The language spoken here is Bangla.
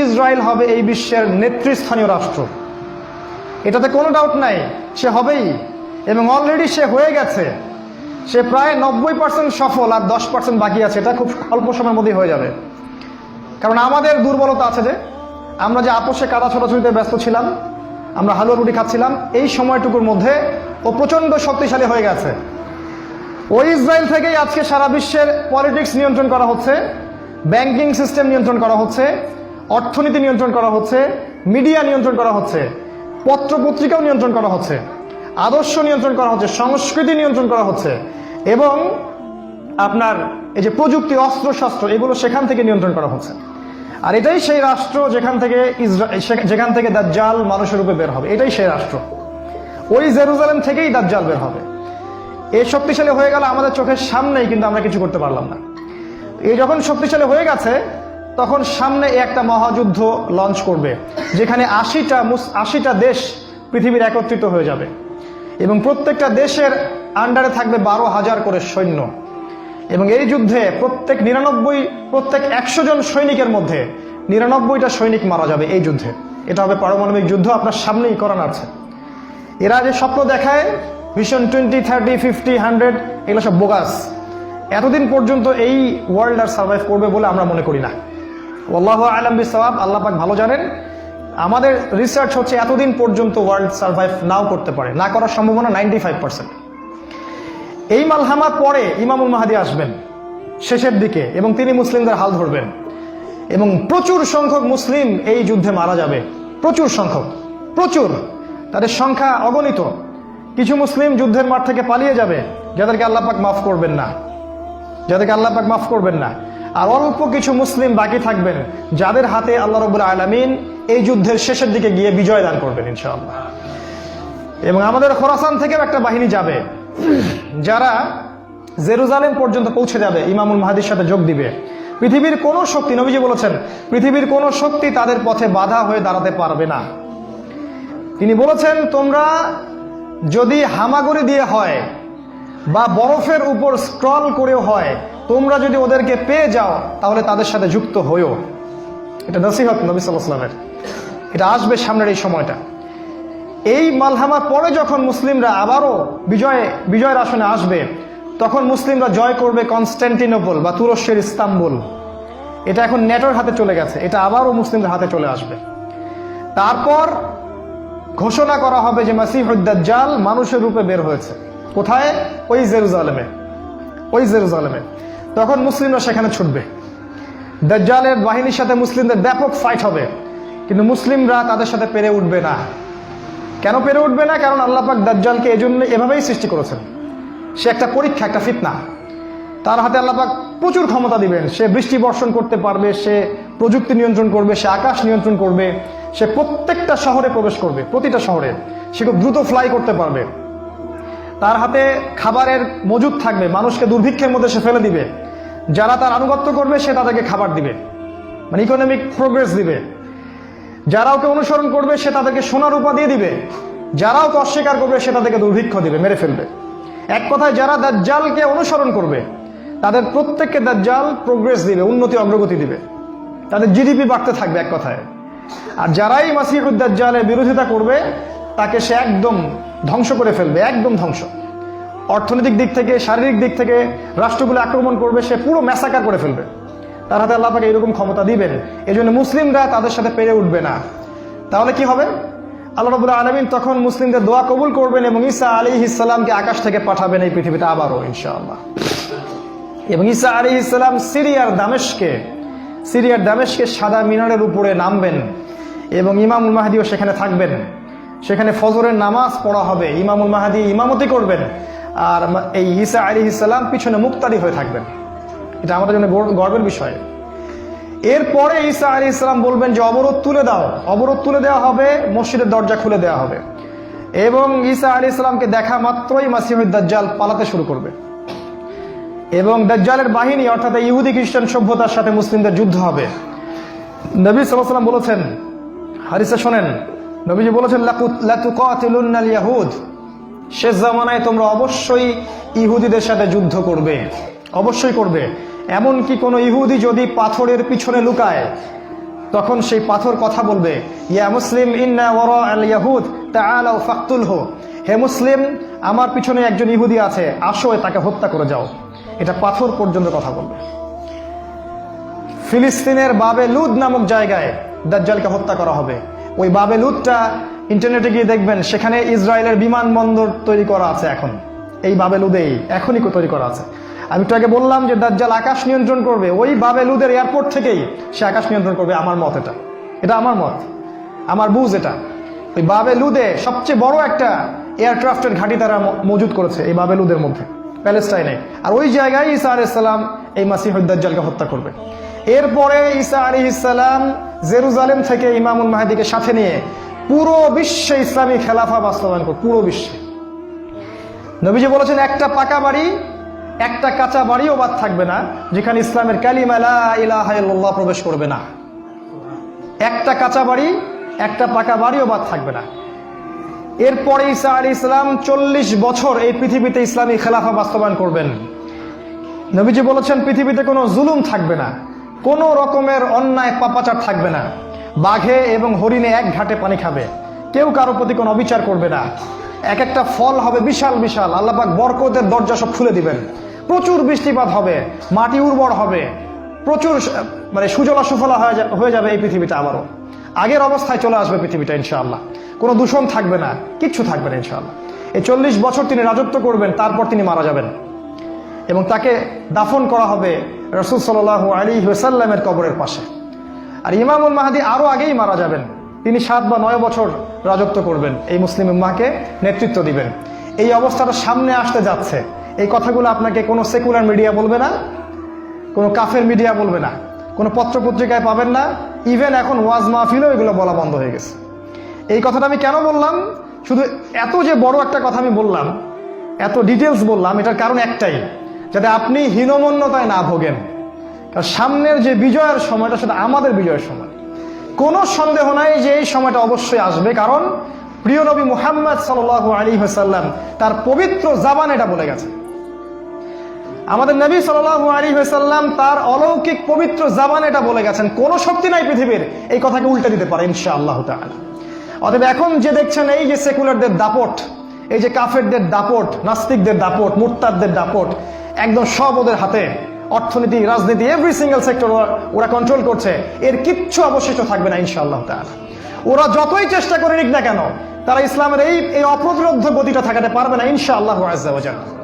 ইসরায়েল হবে এই বিশ্বের নেতৃস্থানীয় রাষ্ট্র, এটাতে কোনো ডাউট নাই, সে হবেই এবং অলরেডি সে হয়ে গেছে। সে প্রায় 90% সফল, আর 10% বাকি আছে। এটা খুব অল্প সময়ের মধ্যেই হয়ে যাবে। কারণ আমাদের দুর্বলতা আছে যে আমরা যে আপোষে কাদা ছোটাছুটিতে ব্যস্ত ছিলাম, আমরা হালুয়া রুটি খাচ্ছিলাম, এই সময়টুকুর মধ্যে ও প্রচণ্ড শক্তিশালী হয়ে গেছে। ওই ইসরায়েল থেকেই আজকে সারা বিশ্বের পলিটিক্স নিয়ন্ত্রণ করা হচ্ছে, ব্যাংকিং সিস্টেম নিয়ন্ত্রণ করা হচ্ছে, অর্থনীতি নিয়ন্ত্রণ করা হচ্ছে, মিডিয়া নিয়ন্ত্রণ করা হচ্ছে, পত্রপত্রিকাও নিয়ন্ত্রণ করা হচ্ছে, আদর্শ নিয়ন্ত্রণ করা হচ্ছে, সংস্কৃতি নিয়ন্ত্রণ করা হচ্ছে, এবং আপনার এই যে প্রযুক্তি, অস্ত্রশস্ত্র, এগুলো সেখান থেকে নিয়ন্ত্রণ করা হচ্ছে। আর এটাই সেই রাষ্ট্র যেখান থেকে দাজ্জাল মানুষের রূপে বের হবে। এটাই সেই রাষ্ট্র। ওই জেরুজালেম থেকেই দাজ্জাল বের হবে। এই শক্তিশালী হয়ে গেল আমাদের চোখের সামনেই, কিন্তু আমরা কিছু করতে পারলাম না। এই যখন শক্তিশালী হয়ে গেছে, তখন সামনে একটা মহাযুদ্ধ লঞ্চ করবে, যেখানে 80টা দেশ পৃথিবীর একত্রিত হয়ে যাবে এবং প্রত্যেকটা দেশের আন্ডারে থাকবে 12,000 করে সৈন্য। এবং এই যুদ্ধে প্রত্যেক 100 জন সৈনিকের মধ্যে 99টা সৈনিক মারা যাবে এই যুদ্ধে। এটা হবে পারমাণবিক যুদ্ধ, আপনার সামনেই করান আছে। এরা যে স্বপ্ন দেখায় ভিশন 20, 30, 50, 100, এগুলো সব বোগাস। এতদিন পর্যন্ত এই ওয়ার্ল্ড আর সার্ভাইভ করবে বলে আমরা মনে করি না। আল্লাহু আ'লাম বিসওয়াব, আল্লাহ পাক ভালো জানেন। আমাদের রিসার্চ হচ্ছে এতদিন পর্যন্ত ওয়ার্ল্ড সার্ভাইভ নাও করতে পারে, না করার সম্ভাবনা 95%। এই মালহামার পরে ইমামুল মাহদী আসবেন শেষের দিকে, এবং তিনি মুসলিমদের হাল ধরবেন এবং প্রচুর সংখ্যক মুসলিম এই যুদ্ধে মারা যাবে। প্রচুর সংখ্যক, প্রচুর, তাদের সংখ্যা অগণিত। কিছু মুসলিম যুদ্ধের মাঠ থেকে পালিয়ে যাবে, যাদেরকে আল্লাহ পাক মাফ করবেন না, আর অল্প কিছু মুসলিম বাকি থাকবেন, যাদের হাতে আল্লাহ রাব্বুল আলামিন এই যুদ্ধের শেষের দিকে গিয়ে বিজয় দান করবেন ইনশাআল্লাহ। এবং আমাদের খোরাসান থেকেও একটা বাহিনী যাবে, যারা জেরুজালেম পর্যন্ত পৌঁছে যাবে, ইমামুল মাহদীর সাথে যোগ দিবে। পৃথিবীর কোনো শক্তি, নবীজি বলেছেন, পৃথিবীর কোনো শক্তি তাদের পথে বাধা হয়ে দাঁড়াতে পারবে না। তিনি বলেছেন, তোমরা যদি হামাগুড়ি দিয়ে হয় বা বরফের উপর স্ক্রল করেও হয়, তোমরা যদি ওদেরকে পেয়ে যাও তাহলে তাদের সাথে যুক্ত হইও। এটা নসিহত নবী সাল্লাল্লাহু আলাইহি ওয়াসাল্লামের। এটা আসবে সামনের এই সময়টা। এই মালহামার পরে যখন মুসলিমরা আবারও বিজয়ের আসনে আসবে, তখন মুসলিমরা জয় করবে কনস্ট্যান্টিনোপল বা তুরস্কের ইস্তাম্বুল। এটা এখন নেটোর হাতে চলে গেছে, এটা আবারও মুসলিমদের হাতে চলে আসবে। তারপর ঘোষণা করা হবে যে মাসিহুদ দাজ্জাল মানুষের রূপে বের হয়েছে। কোথায়? ওই জেরুজালেমে। তখন মুসলিমরা সেখানে ছুটবে। দাজ্জালের বাহিনীর সাথে মুসলিমদের ব্যাপক ফাইট হবে, কিন্তু মুসলিমরা তাদের সাথে পেরে উঠবে না। কেন পেরে উঠবে না? কারণ আল্লাহ পাক দাজ্জালকে এজন্য এভাবেই সৃষ্টি করেছেন। সে একটা পরীক্ষা, একটা ফিতনা। তার হাতে আল্লাহ পাক প্রচুর ক্ষমতা দিবেন। সে বৃষ্টি বর্ষণ করতে পারবে, সে প্রযুক্তি নিয়ন্ত্রণ করবে, সে আকাশ নিয়ন্ত্রণ করবে, সে প্রত্যেকটা শহরে প্রবেশ করবে, প্রতিটা শহরে। সে খুব দ্রুত ফ্লাই করতে পারবে। তার হাতে খাবারের মজুদ থাকবে, মানুষকে দুর্ভিক্ষের মধ্যে সে ফেলে দিবে। যারা তার আনুগত্য করবে সে তাদেরকে খাবার দিবে, মানে ইকোনমিক প্রোগ্রেস দিবে। যারা ওকে অনুসরণ করবে সে তাদেরকে সোনা রূপা দিয়ে দিবে। যারা ওকে অস্বীকার করবে সে তাদেরকে দুর্ভিক্ষ দিবে, মেরে ফেলবে। এক কথায় যারা দাজ্জালকে অনুসরণ করবে তাদের প্রত্যেককে দাজ্জাল প্রোগ্রেস দিবে, উন্নতি অগ্রগতি দিবে, তাদের জিডিপি বাড়তে থাকবে এক কথায়। আর যারাই মাসিহুদ দাজ্জালের বিরোধিতা করবে তাকে সে একদম ধ্বংস করে ফেলবে, একদম ধ্বংস। অর্থনৈতিক দিক থেকে, শারীরিক দিক থেকে রাষ্ট্রগুলো আক্রমণ করবে, সে পুরো ম্যাসাকার করে ফেলবে। তার হাতে আল্লাহ পাক এরকম ক্ষমতা দিবেন। এজন্য মুসলিমরা তাদের সাথে পেরে উঠবে না। তাহলে কি হবে? আল্লাহ রাব্বুল আলামিন তখন মুসলিমদের দোয়া কবুল করবেন এবং ঈসা আলাইহিস সালামকে আকাশ থেকে পাঠাবেন এই পৃথিবীতে আবারও ইনশাআল্লাহ। এবং ঈসা আলাইহিস সালাম সিরিয়ার দামেস্কে সাদা মিনারের উপরে নামবেন এবং ইমামুল মাহদীও সেখানে থাকবেন। সেখানে ফজরের নামাজ পড়া হবে, ইমামুল মাহদী ইমামতি করবেন, আর এই ঈসা আলাইহিস সালাম পিছনে মুক্তাদি হয়ে থাকবেন। এটা আমাদের জন্য গর্বের বিষয়। এরপরে ঈসা আলাইহিস সালাম বলবেন যে অবরোধ তুলে দেওয়া হবে, মসজিদের দরজা খুলে দেওয়া হবে এবং ঈসা আলাইহিস সালামকে দেখা মাত্রই মাসিহুদ দাজ্জাল পালাতে শুরু করবে এবং দাজ্জালের বাহিনী অর্থাৎ ইহুদি খ্রিস্টান সভ্যতার সাথে মুসলিমদের যুদ্ধ হবে। নবী সাল্লাল্লাহু আলাইহি ওয়াসাল্লাম বলেছেন, হাদিসে শোনেন, নবীজি বলেছেন, লা তুকাতিলুনাল ইয়াহুদ, শেষ জামানায় তোমরা অবশ্যই ইহুদিদের সাথে যুদ্ধ করবে, অবশ্যই করবে। এমনকি কোনো ইহুদি যদি পাথরের পিছনে লুকায়, তখন সেই পাথর কথা বলবে, ইয়া মুসলিম ইন্না ওয়ারা আল ইয়াহুদ তাআলাউ ফাকতুলহু, হে মুসলিম আমার পিছনে একজন ইহুদি আছে, আসো তাকে হত্যা করে যাও। এটা পাথর পর্যন্ত কথা বলবে। ফিলিস্তিনের বাবে লুদ নামক জায়গায় দাজ্জালকে হত্যা করা হবে। ওই বাবে লুদটা ইন্টারনেটে গিয়ে দেখবেন, সেখানে ইসরায়েলের বিমানবন্দর তৈরি করা আছে এখন। এই বাবে লুদেই এখনই তৈরি করা আছে। আমি একটু আগে বললাম যে দাজ্জাল আকাশ নিয়ন্ত্রণ করবে, ওই বাবে লুদের এয়ারপোর্ট থেকেই সে আকাশ নিয়ন্ত্রণ করবে। আমার মত এটা আমার মত, আমার বুঝ এটা। ওই বাবে লুদে সবচেয়ে বড় একটা এয়ারক্রাফটের ঘাঁটি তারা মজুদ করেছে এই বাবে লুদের মধ্যে, প্যালেস্টাইনে। আর ওই জায়গায় ঈসা আলাইহিস সালাম এই মাসিহুদ দাজ্জালকে হত্যা করবে। এরপরে ঈসা আলাইহিস সালাম জেরুজালেম থেকে ইমামুল মাহদিকে সাথে নিয়ে পুরো বিশ্বে ইসলামী খেলাফা বাস্তবায়ন করবে। পুরো বিশ্বে নবীজি বলেছেন, একটা পাকা বাড়ি একটা কাঁচা বাড়িও বাদ থাকবে না যেখানে ইসলামের কালিমা লা ইলাহা ইল্লাল্লাহ প্রবেশ করবে না। একটা কাঁচা বাড়ি একটা পাকা বাড়িও বাদ থাকবে না। এরপরে ঈসা আলাইহিস সালাম 40 বছর এই পৃথিবীতে ইসলামী খেলাফা বাস্তবায়ন করবেন। নবীজি বলেছেন, পৃথিবীতে কোনো জুলুম থাকবে না, কোনো রকমের অন্যায় পাপাচার থাকবে না। বাঘে এবং হরিণে এক ঘাটে পানি খাবে, কেউ কারো প্রতি কোনো অবিচার করবে না। এক একটা ফল হবে বিশাল বিশাল, আল্লাহ পাক বরকতের দরজা সব খুলে দিবেন। প্রচুর বৃষ্টিপাত হবে, মাটি উর্বর হবে, প্রচুর সুজলা সুফলা হয়ে যাবে এই পৃথিবীটা। আবারও আগের অবস্থায় চলে আসবে পৃথিবীটা ইনশাআল্লাহ। কোনো দূষণ থাকবে না, কিচ্ছু থাকবে না ইনশাআল্লাহ। এই 40 বছর তিনি রাজত্ব করবেন, তারপর তিনি মারা যাবেন এবং তাকে দাফন করা হবে রাসূল সাল্লাল্লাহু আলাইহি ওয়াসাল্লামের কবরের পাশে। আর ইমামুল মাহদী আরো আগেই মারা যাবেন। তিনি 7 বা 9 বছর রাজত্ব করবেন, এই মুসলিম উম্মাহকে নেতৃত্ব দিবেন। এই অবস্থাটা সামনে আসতে যাচ্ছে। এই কথাগুলো আপনাকে কোনো সেকুলার মিডিয়া বলবে না, কোনো কাফের মিডিয়া বলবে না, কোনো পত্রপত্রিকায় পাবেন না। ইভেন এখন ওয়াজ মাহফিলেও এগুলো বলা বন্ধ হয়ে গেছে। এই কথাটা আমি কেন বললাম, শুধু এত যে বড় একটা কথা আমি বললাম, এত ডিটেলস বললাম, এটার কারণ একটাই, যাতে আপনি হীনমন্যতায় না ভোগেন। কারণ সামনের যে বিজয়ের সময়টা, সেটা আমাদের বিজয়ের সময়। কোনো সন্দেহ নাই যে এই সময়টা অবশ্যই আসবে, কারণ প্রিয় নবী মুহাম্মদ সাল্লাল্লাহু আলাইহি ওয়াসাল্লাম তার পবিত্র জাবান এটা বলে গেছে। আমাদের নবী সাল্লাল্লাহু আলাইহি ওয়াসাল্লাম তার অলৌকিক পবিত্র জাবান এটা বলে গেছেন। কোনো শক্তি নাই পৃথিবীর এই কথাকে উল্টে দিতে পারে ইনশাআল্লাহ তাআলা। অতএব এখন যে দেখছেন এই যে সেকুলারদের দাপট, এই যে কাফেরদের দাপট, নাস্তিকদের দাপট, মুরতাদদের দাপট, একদম সব ওদের হাতে। অর্থনীতি, রাজনীতি, এভরি সিঙ্গেল সেক্টর ওরা কন্ট্রোল করছে। এর কিচ্ছু অবশিষ্ট থাকবে না ইনশাআল্লাহ তাআলা। ওরা যতই চেষ্টা করে নিক না কেন, তারা ইসলামের এই অপ্রতিরোধ্য গতিটা থাকাতে পারবে না ইনশাআল্লাহু আযজা ওয়া জাল্লা।